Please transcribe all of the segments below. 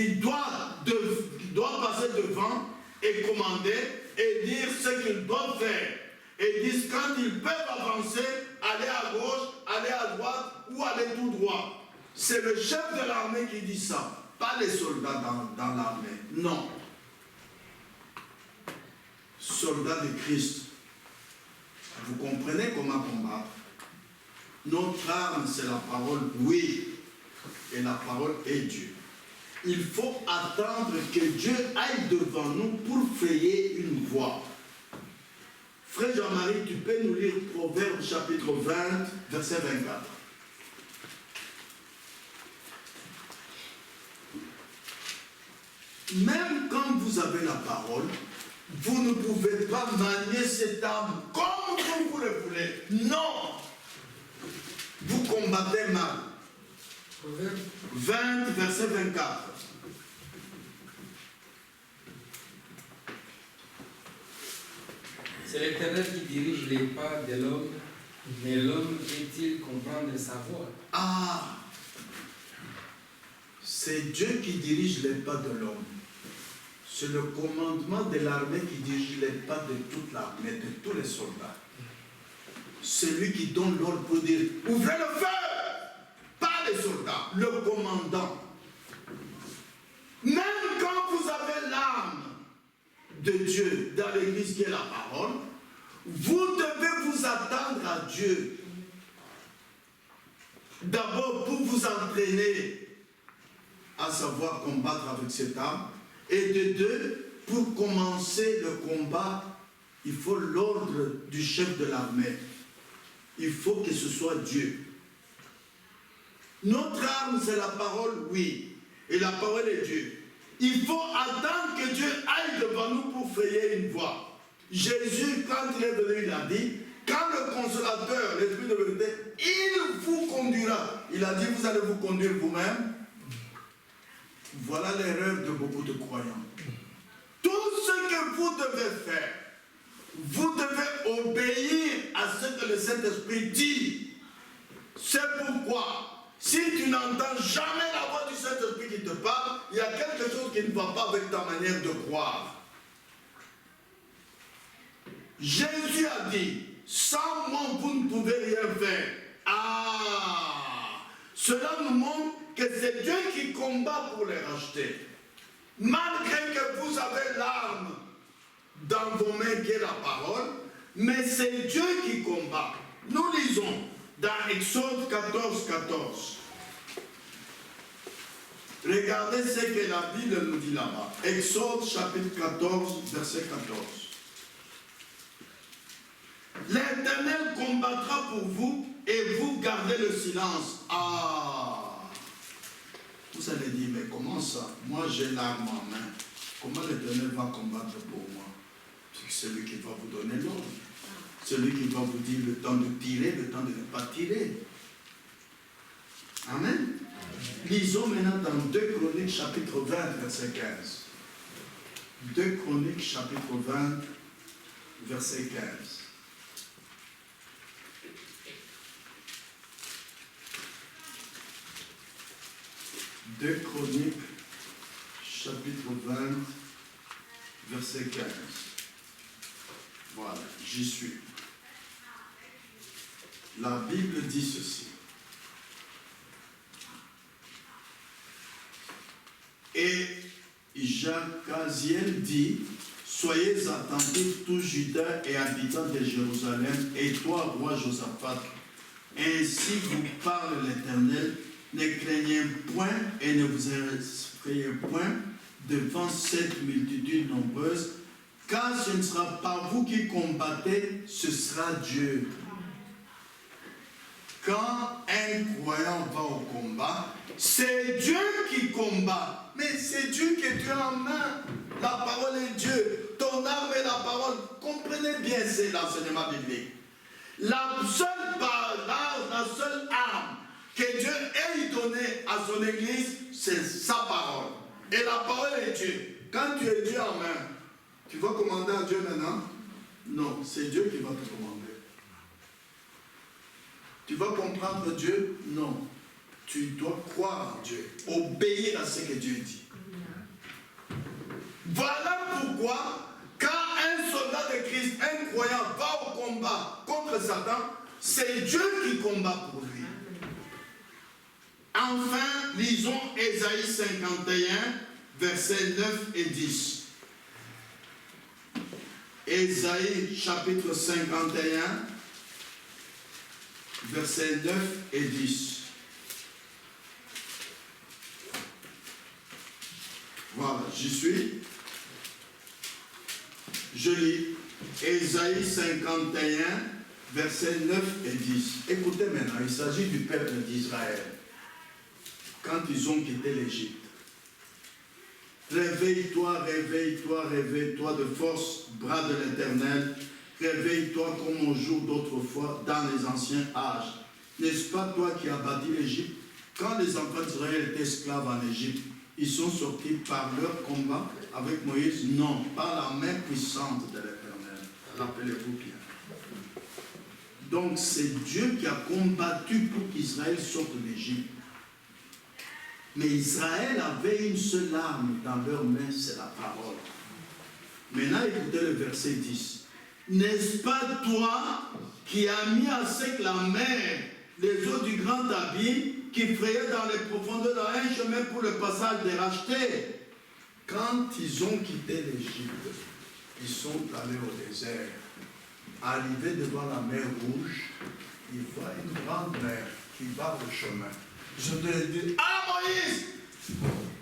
il doit passer devant et commander et dire ce qu'ils doivent faire. Et disent quand ils peuvent avancer, aller à gauche, aller à droite ou aller tout droit. C'est le chef de l'armée qui dit ça, pas les soldats dans l'armée. Non. Soldats de Christ. Vous comprenez comment combattre? Notre arme, c'est la parole, oui. Et la parole est Dieu. Il faut attendre que Dieu aille devant nous pour frayer une voie. Frère Jean-Marie, tu peux nous lire Proverbe chapitre 20, verset 24. Même quand vous avez la parole, vous ne pouvez pas manier cette arme comme vous le voulez. Non! Vous combattez mal. Proverbe 20, verset 24. C'est l'Éternel qui dirige les pas de l'homme, mais l'homme est-il comprendre sa voie? Ah! C'est Dieu qui dirige les pas de l'homme. C'est le commandement de l'armée qui dirige les pas de toute l'armée, de tous les soldats. C'est lui qui donne l'ordre pour dire « Ouvrez le feu !» Pas les soldats, le commandant. Même quand vous avez l'âme de Dieu dans l'église qui est la parole, vous devez vous attendre à Dieu. D'abord pour vous entraîner à savoir combattre avec cette arme. Et de deux, pour commencer le combat, il faut l'ordre du chef de l'armée. Il faut que ce soit Dieu. Notre arme, c'est la parole, oui. Et la parole est Dieu. Il faut attendre que Dieu aille devant nous pour frayer une voie. Jésus, quand il est venu, il a dit, quand le consolateur, l'Esprit de vérité, il vous conduira. Il a dit, vous allez vous conduire vous-même. Voilà l'erreur de beaucoup de croyants. Tout ce que vous devez faire, vous devez obéir à ce que le Saint-Esprit dit. C'est pourquoi, si tu n'entends jamais la voix du Saint-Esprit qui te parle, il y a quelque chose qui ne va pas avec ta manière de croire. Jésus a dit, sans moi vous ne pouvez rien faire. Ah! Cela nous montre que c'est Dieu qui combat pour les racheter. Malgré que vous avez l'arme dans vos mains qui est la parole, mais c'est Dieu qui combat. Nous lisons dans Exode 14, 14. Regardez ce que la Bible nous dit là-bas. Exode chapitre 14, verset 14. L'Éternel combattra pour vous et vous gardez le silence. Ah! Vous allez dire, mais comment ça? Moi j'ai l'arme en main. Comment l'Éternel va combattre pour moi? C'est celui qui va vous donner l'ordre. Celui qui va vous dire le temps de tirer, le temps de ne pas tirer. Amen. Lisons maintenant dans 2 Chroniques chapitre 20, verset 15. 2 Chroniques chapitre 20, verset 15. 2 Chroniques, chapitre 20, verset 15. Voilà, j'y suis. La Bible dit ceci. Et Jacaziel dit, soyez attentifs tous Juda et habitants de Jérusalem, et toi, roi Josaphat, ainsi vous parle l'Éternel, ne craignez point et ne vous effrayez point devant cette multitude nombreuse, car ce ne sera pas vous qui combattez, ce sera Dieu. Quand un croyant va au combat, c'est Dieu qui combat. Mais c'est Dieu qui est en main. La parole est Dieu. Ton arme est la parole. Comprenez bien, c'est l'enseignement biblique. La seule arme que Dieu ait donnée à son église, c'est sa parole. Et la parole est Dieu. Quand tu es Dieu en main, tu vas commander à Dieu maintenant? Non, c'est Dieu qui va te commander. Tu vas comprendre Dieu? Non. Tu dois croire en Dieu, obéir à ce que Dieu dit. pourquoi, quand un soldat de Christ, un croyant, va au combat contre Satan, c'est Dieu qui combat pour lui. Enfin, lisons Ésaïe 51, versets 9 et 10. Ésaïe chapitre 51, versets 9 et 10. Voilà, j'y suis. Je lis Ésaïe 51, versets 9 et 10. Écoutez maintenant, il s'agit du peuple d'Israël. Quand ils ont quitté l'Égypte. Réveille-toi, réveille-toi, réveille-toi de force, bras de l'Éternel. Réveille-toi comme au jour d'autrefois, dans les anciens âges. N'est-ce pas toi qui as bâti l'Égypte? Quand les enfants d'Israël étaient esclaves en Égypte, ils sont sortis par leur combat avec Moïse? Non, par la main puissante de l'Éternel. Rappelez-vous bien. Donc c'est Dieu qui a combattu pour qu'Israël sorte d'Égypte. Mais Israël avait une seule arme dans leurs mains, c'est la parole. Maintenant, écoutez le verset 10. N'est-ce pas toi qui as mis à sec la mer, les eaux du grand abîme, qui frayaient dans les profondeurs dans un chemin pour le passage des rachetés? Quand ils ont quitté l'Égypte, ils sont allés au désert. Arrivés devant la mer Rouge, ils voient une grande mer qui barre le chemin. Je te dis, ah Moïse,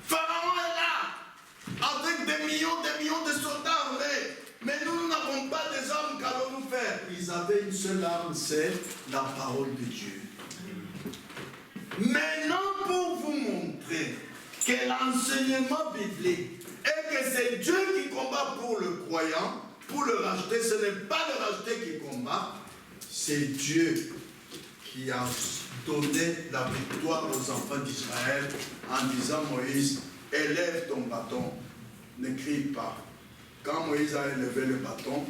Pharaon est là, avec des millions de soldats armés, mais nous n'avons pas des armes, qu'allons-nous faire? Ils avaient une seule arme, c'est la parole de Dieu. Maintenant, pour vous montrer que l'enseignement biblique est que c'est Dieu qui combat pour le croyant, pour le racheter, ce n'est pas le racheté qui combat, c'est Dieu qui a donné la victoire aux enfants d'Israël en disant Moïse, élève ton bâton, ne crie pas. Quand Moïse a élevé le bâton,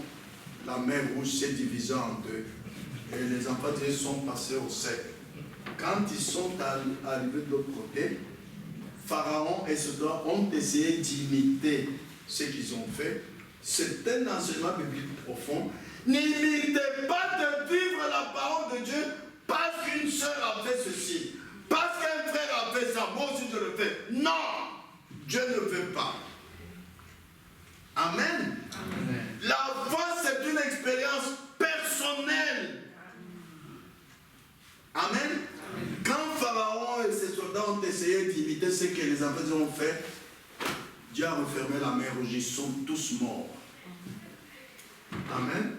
la mer Rouge s'est divisée en deux et les enfants d'Israël sont passés au sec. Quand ils sont arrivés de l'autre côté, Pharaon et ses soldats ont essayé d'imiter ce qu'ils ont fait. C'est un enseignement biblique profond. N'imitez pas de vivre la parole de Dieu parce qu'une sœur a fait ceci, parce qu'un frère a fait ça, moi aussi je le fais. Non, Dieu ne veut pas. Amen. Amen. La foi, c'est une expérience personnelle. Amen. Amen. Quand Pharaon et ses soldats ont essayé d'imiter ce que les enfants ont fait, Dieu a refermé la mer Rouge, ils sont tous morts. Amen.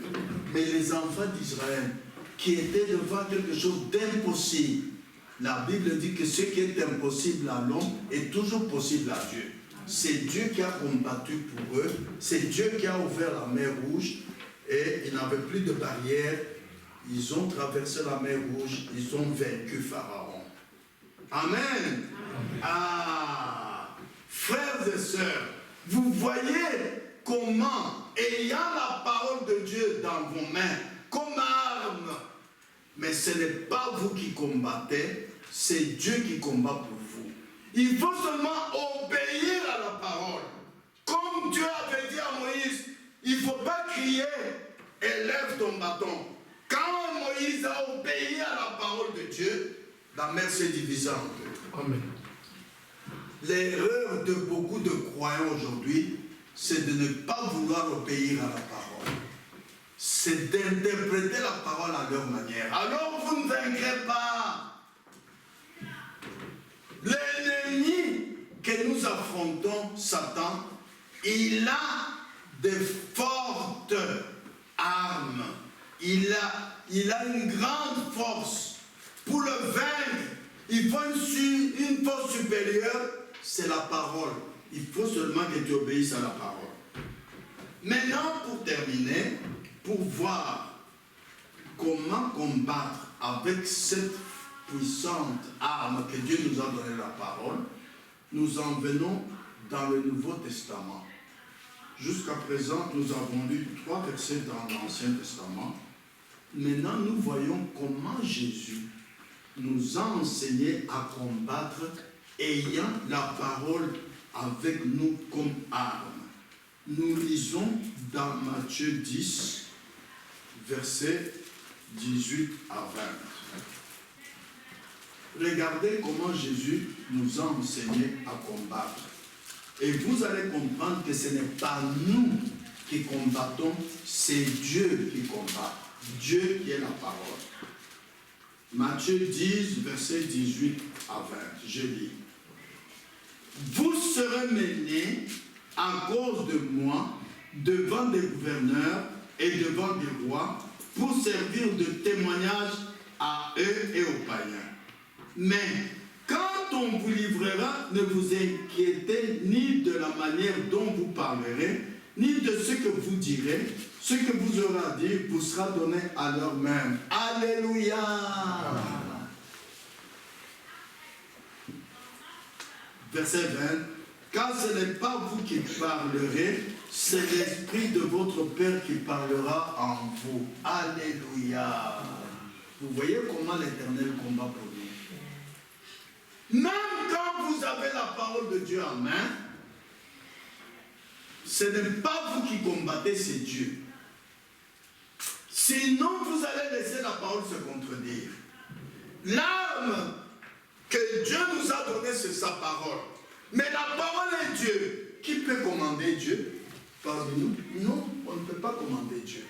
Mais les enfants d'Israël, qui étaient devant quelque chose d'impossible, la Bible dit que ce qui est impossible à l'homme est toujours possible à Dieu. C'est Dieu qui a combattu pour eux, c'est Dieu qui a ouvert la mer Rouge et ils n'avaient plus de barrière. Ils ont traversé la mer Rouge, ils ont vaincu Pharaon. Amen. Amen. Ah, frères et sœurs, vous voyez comment, ayant la parole de Dieu dans vos mains, comme arme, mais ce n'est pas vous qui combattez, c'est Dieu qui combat pour vous. Il faut seulement obéir à la parole. Comme Dieu avait dit à Moïse, il ne faut pas crier, élève ton bâton. Quand Moïse a obéi à la parole de Dieu, la mer s'est divisée en deux. Amen. L'erreur de beaucoup de croyants aujourd'hui, c'est de ne pas vouloir obéir à la parole. C'est d'interpréter la parole à leur manière. Alors vous ne vaincrez pas. L'ennemi que nous affrontons, Satan, il a de fortes armes. Il a une grande force. Pour le vaincre, il faut une force supérieure, c'est la parole. Il faut seulement que tu obéisses à la parole. Maintenant, pour terminer, pour voir comment combattre avec cette puissante arme que Dieu nous a donné, la parole, nous en venons dans le Nouveau Testament. Jusqu'à présent, nous avons lu 3 versets dans l'Ancien Testament. Maintenant, nous voyons comment Jésus nous a enseigné à combattre ayant la parole avec nous comme arme. Nous lisons dans Matthieu 10, versets 18 à 20. Regardez comment Jésus nous a enseigné à combattre. Et vous allez comprendre que ce n'est pas nous qui combattons, c'est Dieu qui combat. Dieu qui est la parole. Matthieu 10, versets 18 à 20. Je lis. Vous serez menés à cause de moi devant des gouverneurs et devant des rois pour servir de témoignage à eux et aux païens. Mais quand on vous livrera, ne vous inquiétez ni de la manière dont vous parlerez, ni de ce que vous direz. Ce que vous aurez à dire vous sera donné à l'heure même. Alléluia. Verset 20. Car ce n'est pas vous qui parlerez, c'est l'Esprit de votre Père qui parlera en vous. Alléluia. Vous voyez comment l'Éternel combat pour nous. Même quand vous avez la parole de Dieu en main, ce n'est pas vous qui combattez, c'est Dieu. Sinon, vous allez laisser la parole se contredire. L'arme que Dieu nous a donnée, c'est sa parole. Mais la parole est Dieu. Qui peut commander Dieu parmi nous? Non, on ne peut pas commander Dieu.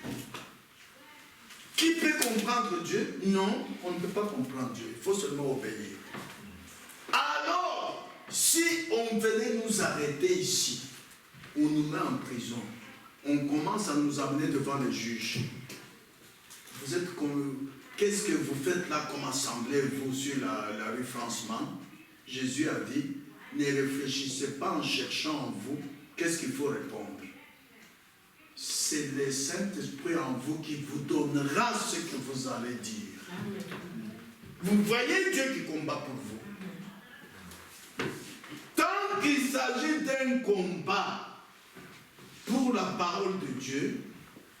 Qui peut comprendre Dieu? Non, on ne peut pas comprendre Dieu. Il faut seulement obéir. Alors, si on venait nous arrêter ici, on nous met en prison, on commence à nous amener devant les juges. Vous êtes comme... Qu'est-ce que vous faites là comme assemblée, vous, sur la rue Francement? Jésus a dit, ne réfléchissez pas en cherchant en vous, qu'est-ce qu'il faut répondre? C'est le Saint-Esprit en vous qui vous donnera ce que vous allez dire. Vous voyez Dieu qui combat pour vous. Tant qu'il s'agit d'un combat pour la parole de Dieu,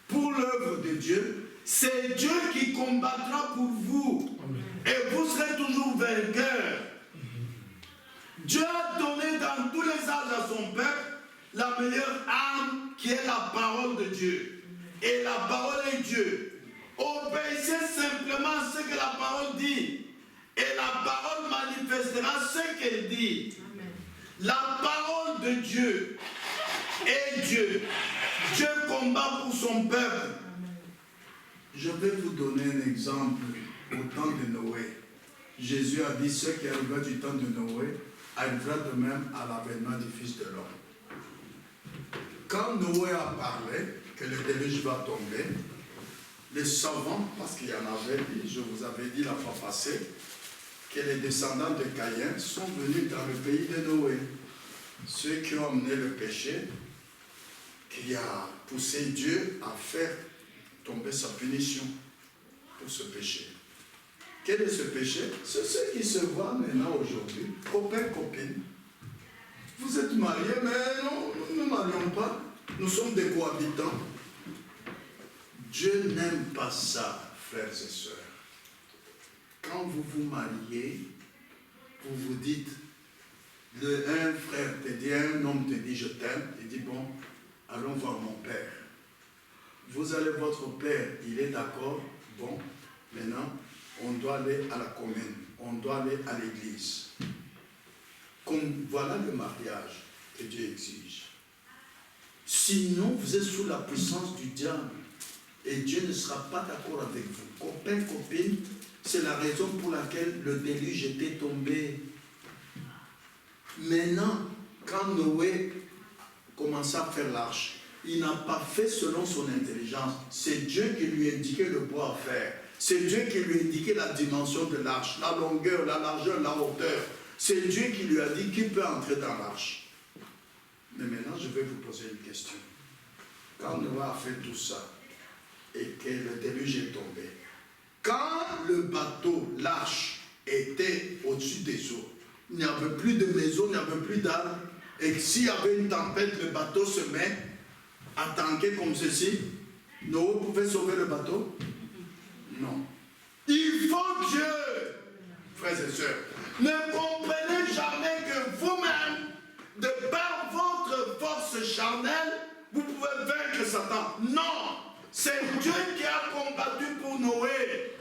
pour l'œuvre de Dieu, c'est Dieu qui combattra pour vous. Et vous serez toujours vainqueur. Dieu a donné dans tous les âges à son peuple la meilleure arme qui est la parole de Dieu. Et la parole est Dieu. Obéissez simplement à ce que la parole dit. Et la parole manifestera ce qu'elle dit. Amen. La parole de Dieu est Dieu. Dieu combat pour son peuple. Amen. Je vais vous donner un exemple au temps de Noé. Jésus a dit ce qui arrivera du temps de Noé arrivera de même à l'avènement du Fils de l'homme. Quand Noé a parlé que le déluge va tomber, les savants, parce qu'il y en avait, je vous avais dit la fois passée, que les descendants de Caïn sont venus dans le pays de Noé. Ceux qui ont amené le péché, qui a poussé Dieu à faire tomber sa punition pour ce péché. Quel est ce péché? C'est ce qui se voit maintenant aujourd'hui. Copains, copines. Vous êtes mariés, mais non, nous ne marions pas. Nous sommes des cohabitants. Dieu n'aime pas ça, frères et sœurs. Quand vous vous mariez, vous vous dites, un frère te dit, un homme te dit, je t'aime, il dit, bon, allons voir mon père. Vous allez, votre père, il est d'accord, bon, maintenant, on doit aller à la commune, on doit aller à l'église. Comme voilà le mariage que Dieu exige. Sinon, vous êtes sous la puissance du diable et Dieu ne sera pas d'accord avec vous. Copains, copines, c'est la raison pour laquelle le déluge était tombé. Maintenant, quand Noé commençait à faire l'arche, il n'a pas fait selon son intelligence. C'est Dieu qui lui indiquait le bois à faire. C'est Dieu qui lui indiquait la dimension de l'arche, la longueur, la largeur, la hauteur. C'est Dieu qui lui a dit qui peut entrer dans l'arche. Mais maintenant, je vais vous poser une question. Quand Noé a fait tout ça, et que le déluge est tombé, quand le bateau, l'arche, était au-dessus des eaux, il n'y avait plus de maison, il n'y avait plus d'arbres, et s'il y avait une tempête, le bateau se met à tanker comme ceci, Noé pouvait sauver le bateau? Non. Il faut Dieu, frères et sœurs. Ne comprenez jamais que vous-même, de par votre force charnelle, vous pouvez vaincre Satan. Non, c'est Dieu qui a combattu pour Noé.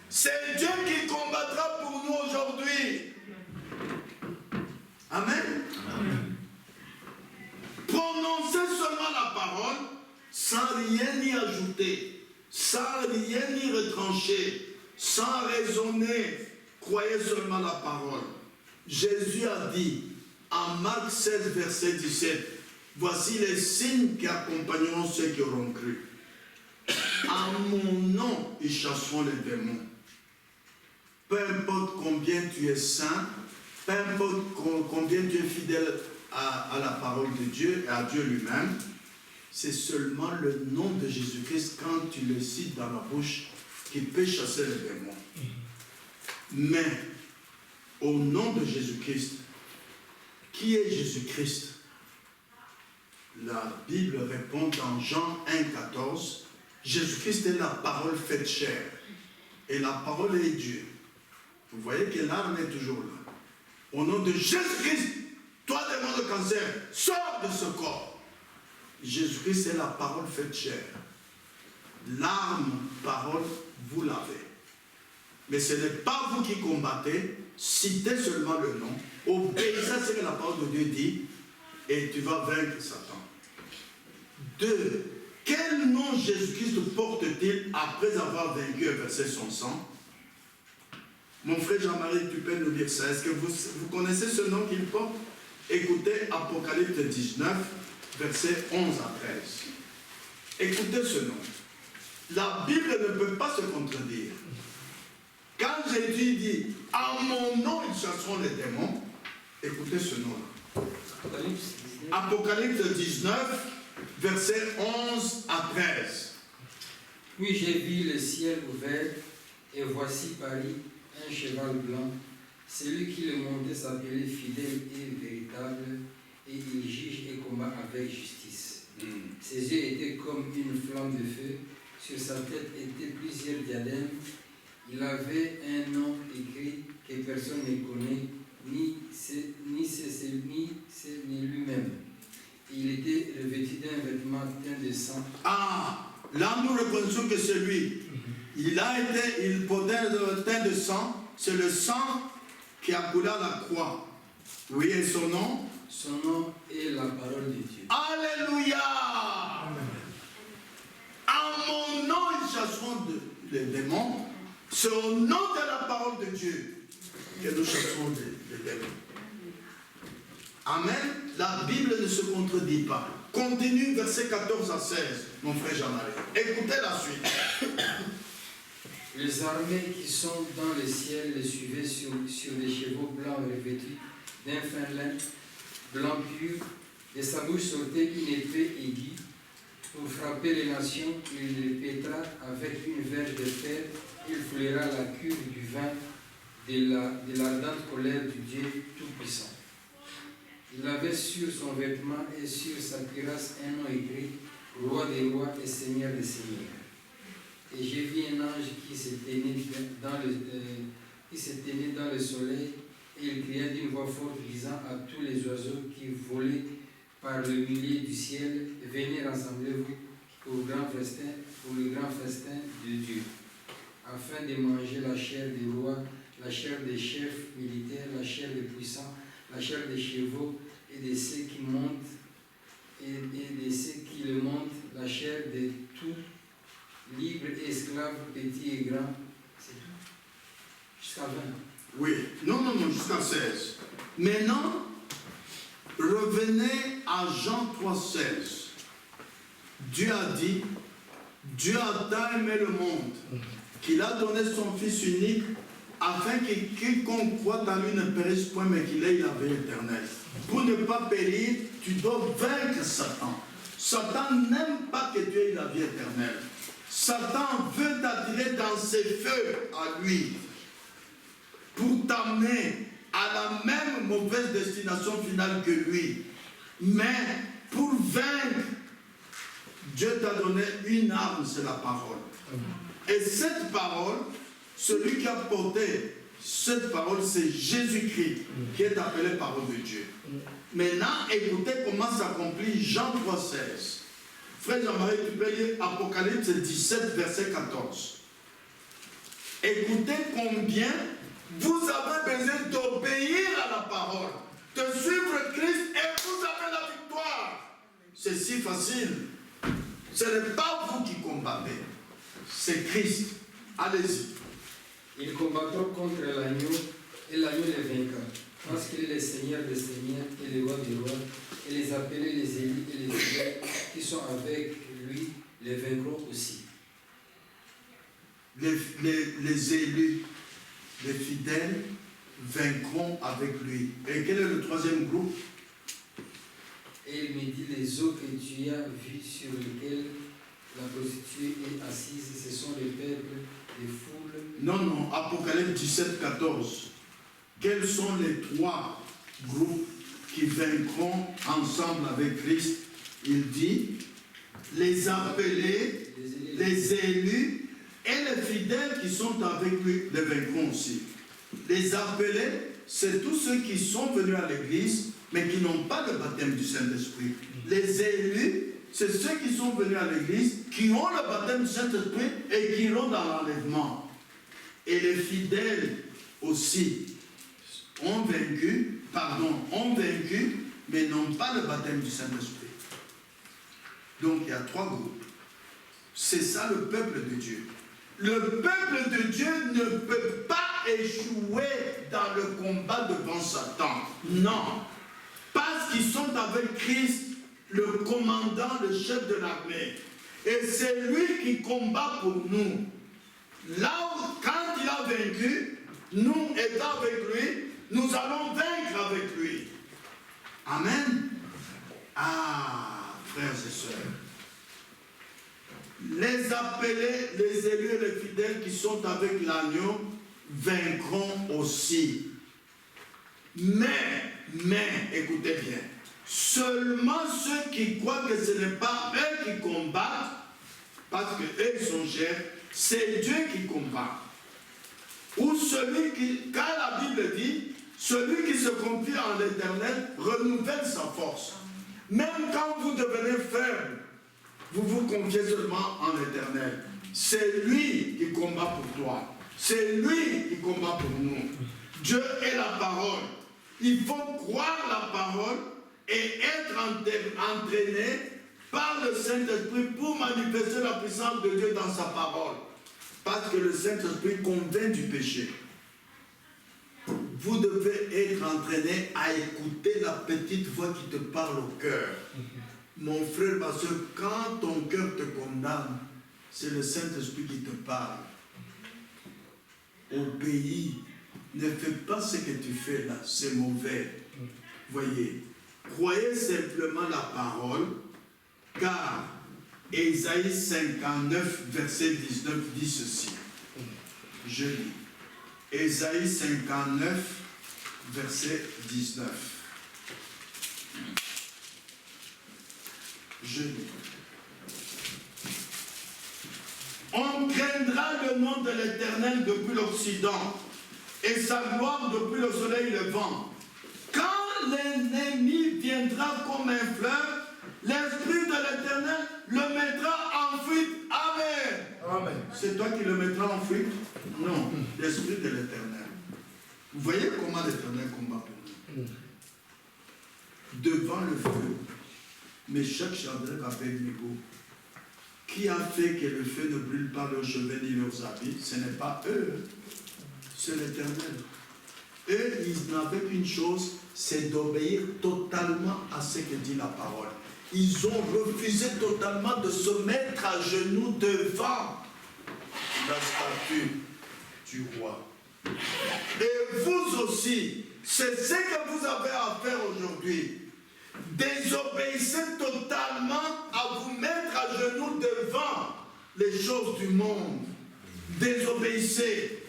C'est Dieu qui combattra pour nous aujourd'hui. Amen. Amen. Prononcez seulement la parole sans rien y ajouter, sans rien y retrancher, sans raisonner. Croyez seulement la parole. Jésus a dit en Marc 16, verset 17, voici les signes qui accompagneront ceux qui auront cru. En mon nom, ils chasseront les démons. Peu importe combien tu es saint, peu importe combien tu es fidèle à la parole de Dieu et à Dieu lui-même, c'est seulement le nom de Jésus-Christ, quand tu le cites dans la bouche, qui peut chasser les démons. Mais, au nom de Jésus-Christ, qui est Jésus-Christ? La Bible répond dans Jean 1,14, Jésus-Christ est la parole faite chair. Et la parole est Dieu. Vous voyez que l'arme est toujours là. Au nom de Jésus-Christ, toi, démon de cancer, sors de ce corps. Jésus-Christ est la parole faite chair. L'arme, parole, vous l'avez. Mais ce n'est pas vous qui combattez, citez seulement le nom, obéissez à ce que la parole de Dieu dit, et tu vas vaincre Satan. 2. Quel nom Jésus-Christ porte-t-il après avoir vaincu et versé son sang? Mon frère Jean-Marie, tu peux nous dire ça. Est-ce que vous connaissez ce nom qu'il porte? Écoutez Apocalypse 19, versets 11 à 13. Écoutez ce nom. La Bible ne peut pas se contredire. Quand Jésus dit « En mon nom, ils chasseront les démons », écoutez ce nom-là. Apocalypse 19, versets 11 à 13. Puis j'ai vu le ciel ouvert, et voici Paris, un cheval blanc. Celui qui le montait s'appelait fidèle et véritable, et il juge et combat avec justice. Ses yeux étaient comme une flamme de feu, sur sa tête étaient plusieurs diadèmes. Il avait un nom écrit que personne ne connaît, ni lui-même. Il était revêtu d'un vêtement teint de sang. Ah, là nous reconnaissons que c'est lui. Il portait un teint de sang, c'est le sang qui a coulé à la croix. Oui, et son nom? Son nom est la parole de Dieu. Alléluia! En mon nom, ils chasseront les démons. C'est au nom de la parole de Dieu que nous chassons les démons. Amen. La Bible ne se contredit pas. Continue verset 14 à 16, mon frère Jean-Marie. Écoutez la suite. Les armées qui sont dans le ciel les suivaient sur des chevaux blancs revêtus d'un fin lin blanc pur. De sa bouche sortait une épée aiguë. Pour frapper les nations, il les pétra avec une verge de fer. Il foulera la cuve du vin de l'ardente colère du Dieu Tout-Puissant. Il avait sur son vêtement et sur sa cuirasse un nom écrit, Roi des rois et Seigneur des seigneurs. Et j'ai vu un ange qui s'était né dans le soleil, et il cria d'une voix forte, disant à tous les oiseaux qui volaient par le milieu du ciel, venez rassemblez-vous pour le grand festin de Dieu, afin de manger la chair des rois, la chair des chefs militaires, la chair des puissants, la chair des chevaux et de ceux qui montent, et de ceux qui le montent, la chair de tout, libres et esclaves, petits et grands. C'est tout. Jusqu'à 20. Oui, non, jusqu'à 16. Maintenant, revenez à Jean 3,16. Dieu a dit, Dieu a tant aimé le monde, qu'il a donné son Fils unique, afin que quiconque croit en lui ne périsse point, mais qu'il ait la vie éternelle. Pour ne pas périr, tu dois vaincre Satan. Satan n'aime pas que tu aies la vie éternelle. Satan veut t'attirer dans ses feux à lui, pour t'amener à la même mauvaise destination finale que lui. Mais pour vaincre, Dieu t'a donné une arme, c'est la parole. Et cette parole, celui qui a porté cette parole, c'est Jésus-Christ, qui est appelé parole de Dieu. Maintenant, écoutez comment s'accomplit Jean 3,16. Frère Jean-Marie, tu peux lire Apocalypse 17, verset 14. Écoutez combien vous avez besoin d'obéir à la parole, de suivre Christ et vous avez la victoire. C'est si facile. Ce n'est pas vous qui combattez, c'est Christ. Allez-y. Ils combattront contre l'agneau et l'agneau les vaincra, parce qu'il est le Seigneur des seigneurs et le roi des rois, et les appelés, les élus et les fidèles qui sont avec lui les vaincront aussi. Les élus, les fidèles vaincront avec lui. Et quel est le troisième groupe? Et il me dit, les eaux que tu as vues sur lesquelles la prostituée est assise, ce sont les peuples, les foules. Non, Apocalypse 17, 14. Quels sont les trois groupes qui vaincront ensemble avec Christ? Il dit, les appelés, les élus et les fidèles qui sont avec lui les vaincront aussi. Les appelés, c'est tous ceux qui sont venus à l'église, mais qui n'ont pas le baptême du Saint-Esprit. Les élus, c'est ceux qui sont venus à l'église, qui ont le baptême du Saint-Esprit et qui iront dans l'enlèvement. Et les fidèles aussi ont vaincu, mais n'ont pas le baptême du Saint-Esprit. Donc il y a trois groupes. C'est ça le peuple de Dieu. Le peuple de Dieu ne peut pas échouer dans le combat devant Satan. Non. Parce qu'ils sont avec Christ, le commandant, le chef de l'armée. Et c'est lui qui combat pour nous. Là où, quand il a vaincu, nous étant avec lui, nous allons vaincre avec lui. Amen. Ah, frères et sœurs. Les appelés, les élus et les fidèles qui sont avec l'agneau vaincront aussi. Mais, écoutez bien, seulement ceux qui croient que ce n'est pas eux qui combattent, parce qu'eux sont chers, c'est Dieu qui combat. Ou celui qui, quand la Bible dit, celui qui se confie en l'Éternel renouvelle sa force. Même quand vous devenez faible, vous vous confiez seulement en l'Éternel. C'est lui qui combat pour toi. C'est lui qui combat pour nous. Dieu est la parole. Il faut croire la parole et être entraîné par le Saint-Esprit pour manifester la puissance de Dieu dans sa parole. Parce que le Saint-Esprit convainc du péché. Vous devez être entraîné à écouter la petite voix qui te parle au cœur. Mon frère, ma soeur, quand ton cœur te condamne, c'est le Saint-Esprit qui te parle. Obéis. Ne fais pas ce que tu fais là, c'est mauvais. Voyez, croyez simplement la parole, car Ésaïe 59, verset 19 dit ceci. Je lis. Ésaïe 59, verset 19. Je lis. On craindra le nom de l'Éternel depuis l'Occident et sa gloire depuis le soleil levant. Quand l'ennemi viendra comme un fleuve, l'Esprit de l'Éternel le mettra en fuite. Amen. Amen. C'est toi qui le mettras en fuite? Non, l'Esprit de l'Éternel. Vous voyez comment l'Éternel combat pour nous? Devant le feu, Méchach, Shadrach, Abednego, qui a fait que le feu ne brûle pas leurs cheveux ni leurs habits? Ce n'est pas eux, c'est l'Éternel. Eux, ils n'avaient qu'une chose, c'est d'obéir totalement à ce que dit la parole. Ils ont refusé totalement de se mettre à genoux devant la statue du roi. Et vous aussi, c'est ce que vous avez à faire aujourd'hui. Désobéissez totalement à vous mettre à genoux devant les choses du monde. Désobéissez.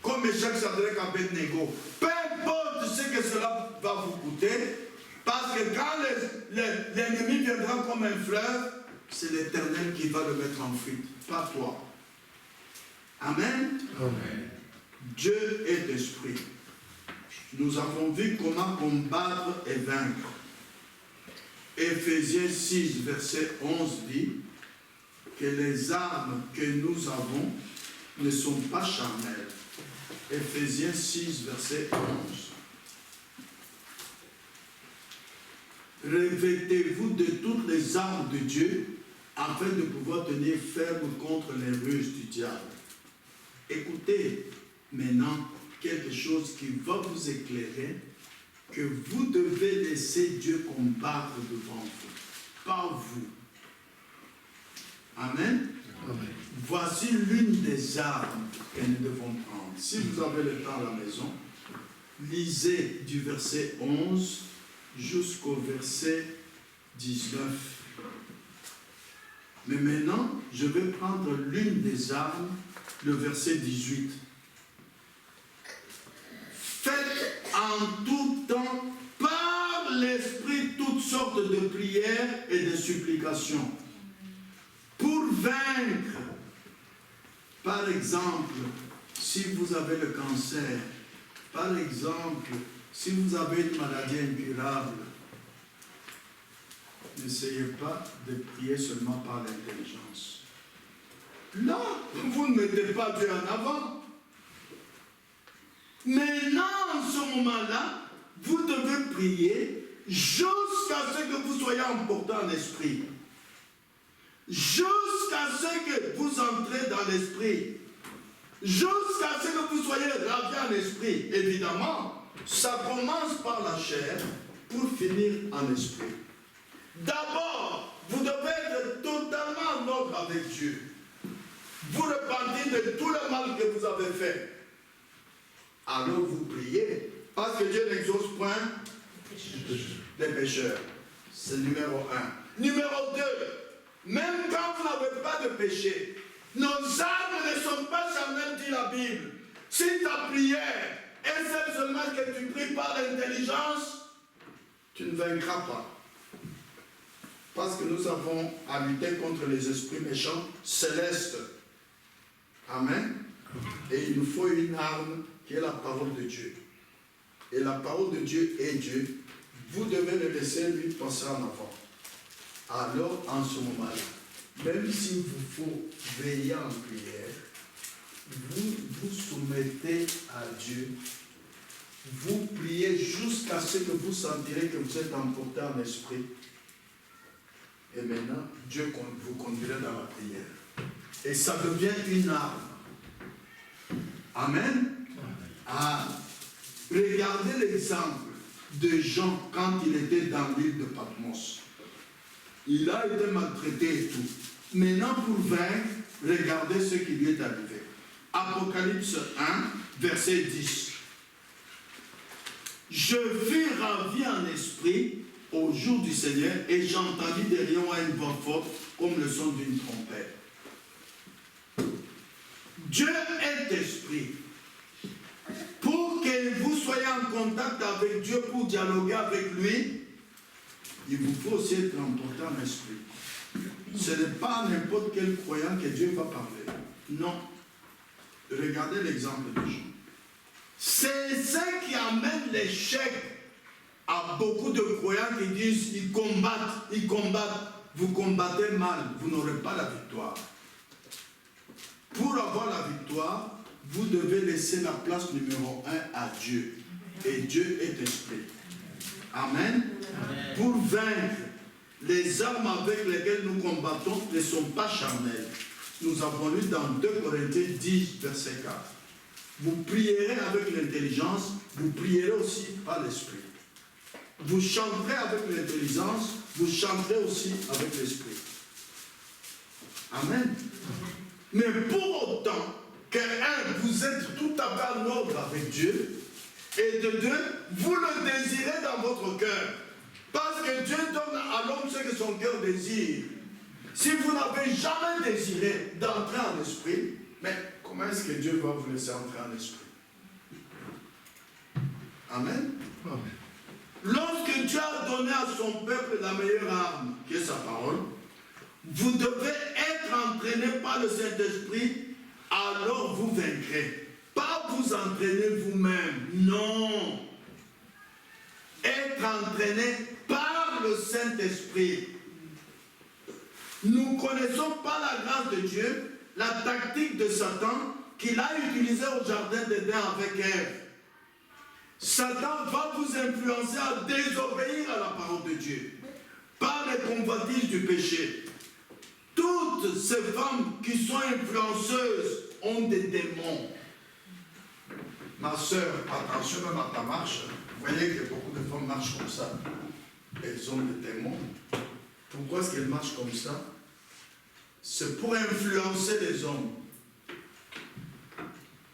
Comme Méchach, Shadrach, Abednego. Peu importe ce que cela va vous coûter, parce que quand l'ennemi viendra comme un fleuve, c'est l'Éternel qui va le mettre en fuite, pas toi. Amen. Amen. Dieu est esprit. Nous avons vu comment combattre et vaincre. Éphésiens 6, verset 11 dit que les armes que nous avons ne sont pas charnelles. Éphésiens 6, verset 11. Revêtez-vous de toutes les armes de Dieu afin de pouvoir tenir ferme contre les ruses du diable. Écoutez maintenant quelque chose qui va vous éclairer, que vous devez laisser Dieu combattre devant vous, pas vous. Amen. Amen. Voici l'une des armes que nous devons prendre. Si vous avez le temps à la maison, lisez du verset 11 jusqu'au verset 19. Mais maintenant, je vais prendre l'une des armes, le verset 18. Faites en tout temps par l'Esprit toutes sortes de prières et de supplications pour vaincre. Par exemple, si vous avez le cancer, par exemple, si vous avez une maladie incurable, n'essayez pas de prier seulement par l'intelligence. Là, vous ne mettez pas Dieu en avant. Maintenant, en ce moment-là, vous devez prier jusqu'à ce que vous soyez emporté en esprit. Jusqu'à ce que vous entrez dans l'esprit. Jusqu'à ce que vous soyez ravi en esprit. Évidemment, ça commence par la chair pour finir en esprit. D'abord, vous devez être totalement en ordre avec Dieu. Vous repentez de tout le mal que vous avez fait. Alors vous priez, parce que Dieu n'exauce point les pécheurs. C'est numéro 1. Numéro 2, même quand vous n'avez pas de péché, nos âmes ne sont pas charnelles, dit la Bible. Si ta prière est celle seulement que tu pries par l'intelligence, tu ne vaincras pas. Parce que nous avons à lutter contre les esprits méchants célestes. Amen. Et il nous faut une arme qui est la parole de Dieu. Et la parole de Dieu est Dieu. Vous devez le laisser lui passer en avant. Alors, en ce moment-là, même s'il vous faut veiller en prière, vous vous soumettez à Dieu. Vous priez jusqu'à ce que vous sentirez que vous êtes emporté en esprit. Et maintenant, Dieu vous conduira dans la prière. Et ça devient une arme. Amen. Ah, regardez l'exemple de Jean quand il était dans l'île de Patmos. Il a été maltraité et tout. Maintenant, pour vaincre, regardez ce qui lui est arrivé. Apocalypse 1, verset 10. Je fus ravi en esprit au jour du Seigneur et j'entendis derrière moi une voix forte comme le son d'une trompette. Dieu est esprit. Pour que vous soyez en contact avec Dieu, pour dialoguer avec lui, il vous faut aussi être emporté en esprit. Ce n'est pas n'importe quel croyant que Dieu va parler. Non. Regardez l'exemple de Jean. C'est ce qui amène l'échec à beaucoup de croyants qui disent ils combattent. Vous combattez mal, vous n'aurez pas la victoire. Pour avoir la victoire, vous devez laisser la place numéro 1 à Dieu. Et Dieu est esprit. Amen. Amen. Pour vaincre, les armes avec lesquelles nous combattons ne sont pas charnelles. Nous avons lu dans 2 Corinthiens 10, verset 4. Vous prierez avec l'intelligence, vous prierez aussi par l'esprit. Vous chanterez avec l'intelligence, vous chanterez aussi avec l'esprit. Amen. Mais pour autant que, vous êtes tout à fait en ordre avec Dieu, et de 2, vous le désirez dans votre cœur. Parce que Dieu donne à l'homme ce que son cœur désire. Si vous n'avez jamais désiré d'entrer en esprit, mais comment est-ce que Dieu va vous laisser entrer en esprit? Amen. Amen. Lorsque Dieu a donné à son peuple la meilleure arme, qui est sa parole, vous devez être entraîné par le Saint-Esprit, alors vous vaincrez. Pas vous entraîner vous-même, non. Être entraîné par le Saint-Esprit. Nous connaissons par la grâce de Dieu la tactique de Satan qu'il a utilisée au jardin d'Éden avec Ève. Satan va vous influencer à désobéir à la parole de Dieu par les convoitises du péché. Toutes ces femmes qui sont influenceuses ont des démons. Ma soeur, attention même à ta marche. Vous voyez que beaucoup de femmes marchent comme ça. Elles ont des démons. Pourquoi est-ce qu'elles marchent comme ça? C'est pour influencer les hommes.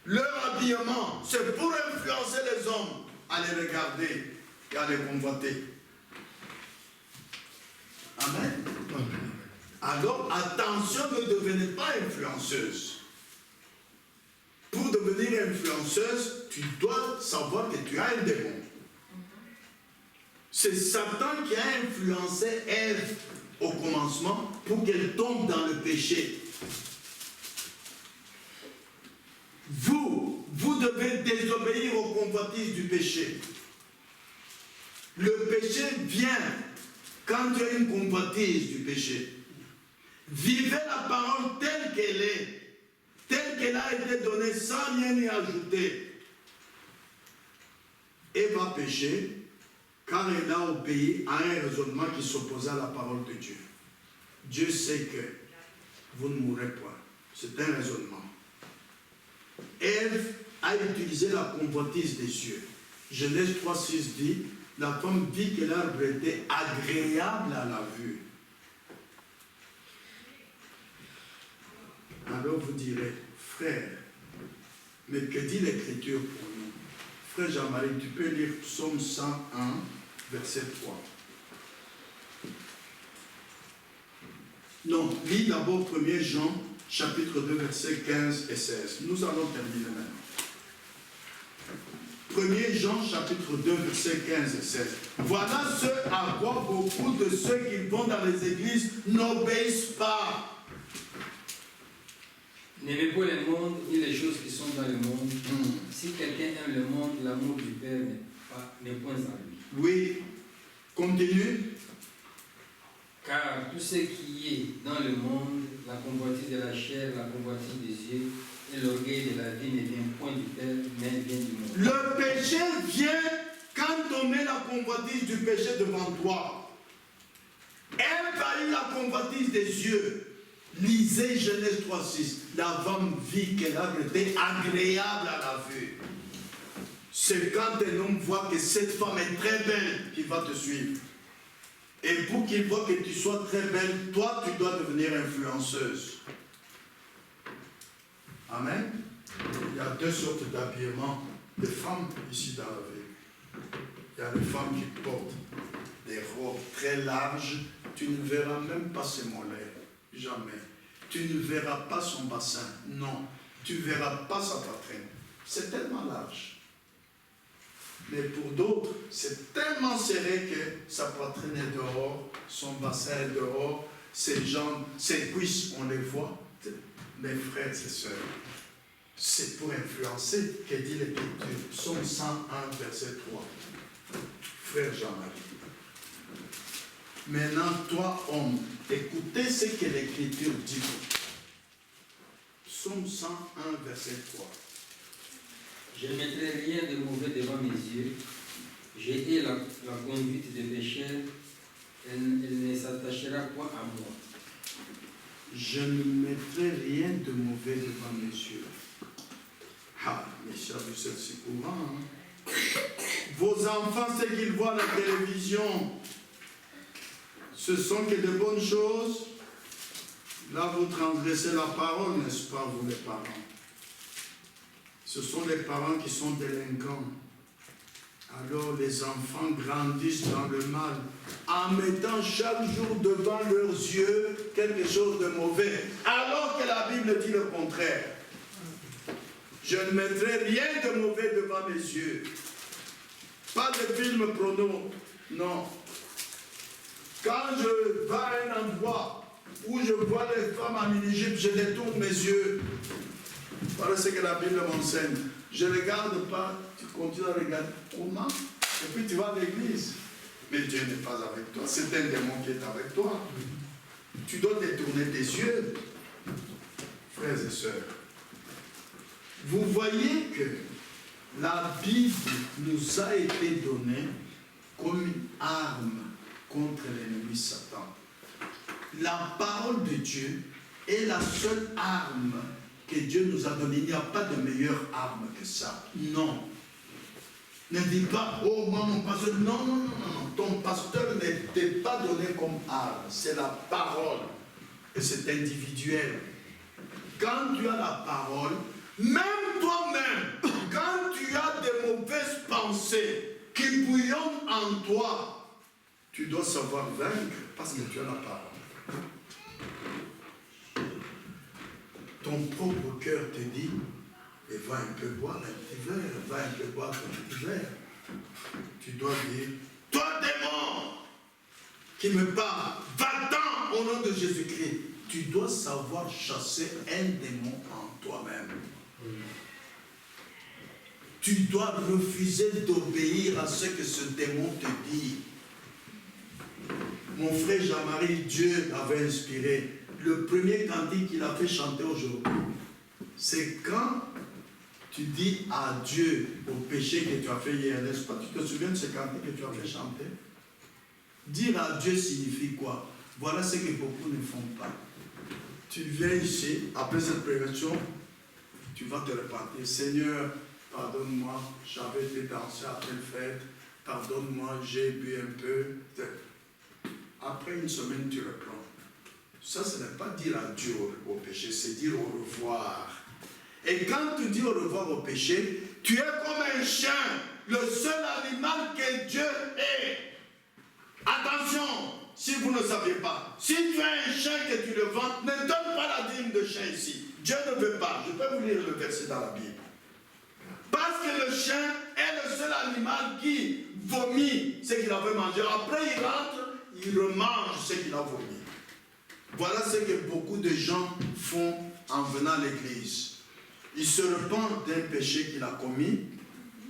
Leur habillement, c'est pour influencer les hommes à les regarder et à les convoiter. Amen. Alors, attention, ne devenez pas influenceuse. Pour devenir influenceuse, tu dois savoir que tu as un démon. C'est Satan qui a influencé Ève au commencement pour qu'elle tombe dans le péché. Vous devez désobéir aux convoitises du péché. Le péché vient quand tu as une convoitise du péché. Vivez la parole telle qu'elle est, telle qu'elle a été donnée sans rien y ajouter. Ève a péché car elle a obéi à un raisonnement qui s'opposait à la parole de Dieu. Dieu sait que vous ne mourrez point. C'est un raisonnement. Ève a utilisé la convoitise des cieux. Genèse 3,6 dit, la femme vit que l'arbre était agréable à la vue. Alors vous direz, frère, mais que dit l'Écriture pour nous? Frère Jean-Marie, tu peux lire Psaume 101, verset 3. Non, lis d'abord 1er Jean, chapitre 2, versets 15 et 16. Nous allons terminer maintenant. 1er Jean, chapitre 2, versets 15 et 16. Voilà ce à quoi beaucoup de ceux qui vont dans les églises n'obéissent pas. N'aimez pas le monde ni les choses qui sont dans le monde. Si quelqu'un aime le monde, l'amour du Père n'est point en lui. Oui, continue. Car tout ce qui est dans le monde, la convoitise de la chair, la convoitise des yeux et l'orgueil de la vie ne vient point du Père, mais vient du monde. Le péché vient quand on met la convoitise du péché devant toi. Ève a eu la convoitise des yeux. Lisez Genèse 3,6. La femme vit que l'arbre était agréable à la vue. C'est quand un homme voit que cette femme est très belle qu'il va te suivre. Et pour qu'il voit que tu sois très belle, toi tu dois devenir influenceuse. Amen. Il y a deux sortes d'habillement des femmes ici dans la vie. Il y a les femmes qui portent des robes très larges. Tu ne verras même pas ses mollets. Jamais. Tu ne verras pas son bassin. Non. Tu ne verras pas sa poitrine. C'est tellement large. Mais pour d'autres, c'est tellement serré que sa poitrine est dehors, son bassin est dehors, ses jambes, ses cuisses, on les voit. Mes frères et sœurs, c'est pour influencer que dit l'Écriture. Psaume 101, verset 3. Frère Jean-Marie. Maintenant, toi, homme, écoutez ce que l'Écriture dit. Psaume 101, verset 3. Je ne mettrai rien de mauvais devant mes yeux. J'ai eu la conduite des pécheurs. Elle ne s'attachera point à moi. Je ne mettrai rien de mauvais devant mes yeux. Ah, mes chers, vous êtes si courants. Hein? Vos enfants, ce qu'ils voient à la télévision, ce sont que de bonnes choses. Là, vous transgressez la parole, n'est-ce pas, vous les parents? Ce sont les parents qui sont délinquants. Alors les enfants grandissent dans le mal, en mettant chaque jour devant leurs yeux quelque chose de mauvais, alors que la Bible dit le contraire. Je ne mettrai rien de mauvais devant mes yeux. Pas de film porno, non. Quand je vais à un endroit où je vois les femmes en mini-jupe, je détourne mes yeux. Voilà ce que la Bible m'enseigne. Je ne regarde pas, tu continues à regarder. Comment? Et puis tu vas à l'église. Mais Dieu n'est pas avec toi, c'est un démon qui est avec toi. Tu dois détourner tes yeux, frères et sœurs. Vous voyez que la Bible nous a été donnée comme une arme contre l'ennemi Satan. La parole de Dieu est la seule arme que Dieu nous a donnée. Il n'y a pas de meilleure arme que ça. Non. Ne dis pas, oh moi mon pasteur, non, non, non, non. Ton pasteur ne t'est pas donné comme arme. C'est la parole. Et c'est individuel. Quand tu as la parole, même toi-même, quand tu as des mauvaises pensées qui bouillonnent en toi, tu dois savoir vaincre parce que tu as la parole. Ton propre cœur te dit, et va un peu boire un petit verre, va un peu boire un petit verre. Tu dois dire, toi démon qui me parle, va-t'en au nom de Jésus-Christ. Tu dois savoir chasser un démon en toi-même. Tu dois refuser d'obéir à ce que ce démon te dit. Mon frère Jean-Marie, Dieu avait inspiré. Le premier cantique qu'il a fait chanter aujourd'hui, c'est quand tu dis adieu au péché que tu as fait hier, n'est-ce pas? Tu te souviens de ce cantique que tu as fait chanter? Dire adieu signifie quoi? Voilà ce que beaucoup ne font pas. Tu viens ici, après cette prédication, tu vas te repentir. Seigneur, pardonne-moi, j'avais été danser à telle fête, pardonne-moi, j'ai bu un peu. Après une semaine, tu reprends. Ça, ce n'est pas dire adieu au péché, c'est dire au revoir. Et quand tu dis au revoir au péché, tu es comme un chien, le seul animal que Dieu est. Attention, si vous ne saviez pas, si tu as un chien que tu le vends, ne donne pas la dîme de chien ici. Dieu ne veut pas. Je peux vous lire le verset dans la Bible. Parce que le chien est le seul animal qui vomit ce qu'il avait mangé. Après, il rentre, il remange ce qu'il a vomi. Voilà ce que beaucoup de gens font en venant à l'église. Il se repent d'un péché qu'il a commis.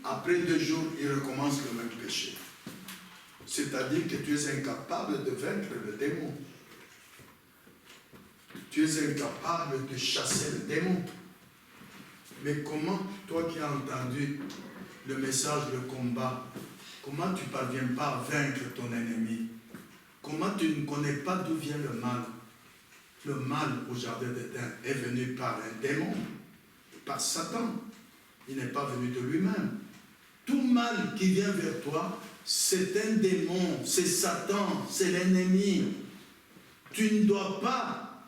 Après 2 jours, il recommence le même péché. C'est-à-dire que tu es incapable de vaincre le démon. Tu es incapable de chasser le démon. Mais comment, toi qui as entendu le message, le combat, comment tu ne parviens pas à vaincre ton ennemi? Comment tu ne connais pas d'où vient le mal? Le mal au jardin d'Éden est venu par un démon, par Satan. Il n'est pas venu de lui-même. Tout mal qui vient vers toi, c'est un démon, c'est Satan, c'est l'ennemi. Tu ne dois pas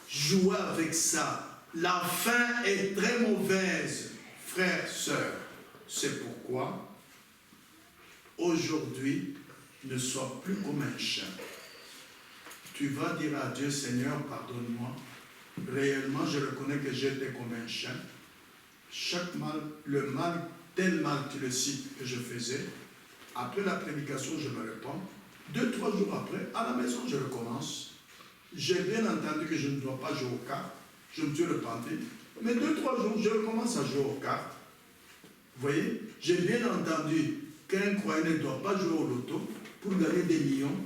jouer avec ça. La fin est très mauvaise, frères, sœurs. C'est pourquoi, aujourd'hui, ne sois plus comme un chien. Tu vas dire à Dieu, Seigneur, pardonne-moi. Réellement, je reconnais que j'étais comme un chien. Chaque mal, le mal, tel mal, tu le cites, que je faisais, après la prédication, je me réponds. 2-3 jours après, à la maison, je recommence. J'ai bien entendu que je ne dois pas jouer aux cartes. Je me suis repenti. Mais 2-3 jours, je recommence à jouer aux cartes. Vous voyez, j'ai bien entendu qu'un croyant ne doit pas jouer au loto pour gagner des millions.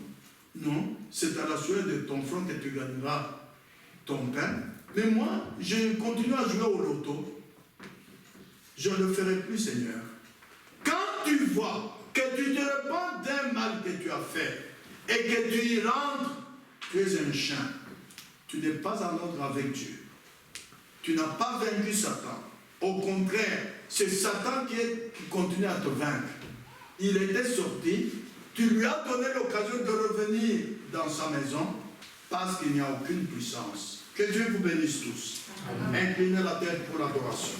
Non, c'est à la sueur de ton front que tu gagneras ton pain. Mais moi, je continue à jouer au loto. Je ne le ferai plus, Seigneur. Quand tu vois que tu te repens d'un mal que tu as fait et que tu y rentres, tu es un chien. Tu n'es pas en ordre avec Dieu. Tu n'as pas vaincu Satan. Au contraire, c'est Satan qui continue à te vaincre. Il était sorti, tu lui as donné l'occasion de revenir dans sa maison parce qu'il n'y a aucune puissance. Que Dieu vous bénisse tous. Inclinez la tête pour l'adoration.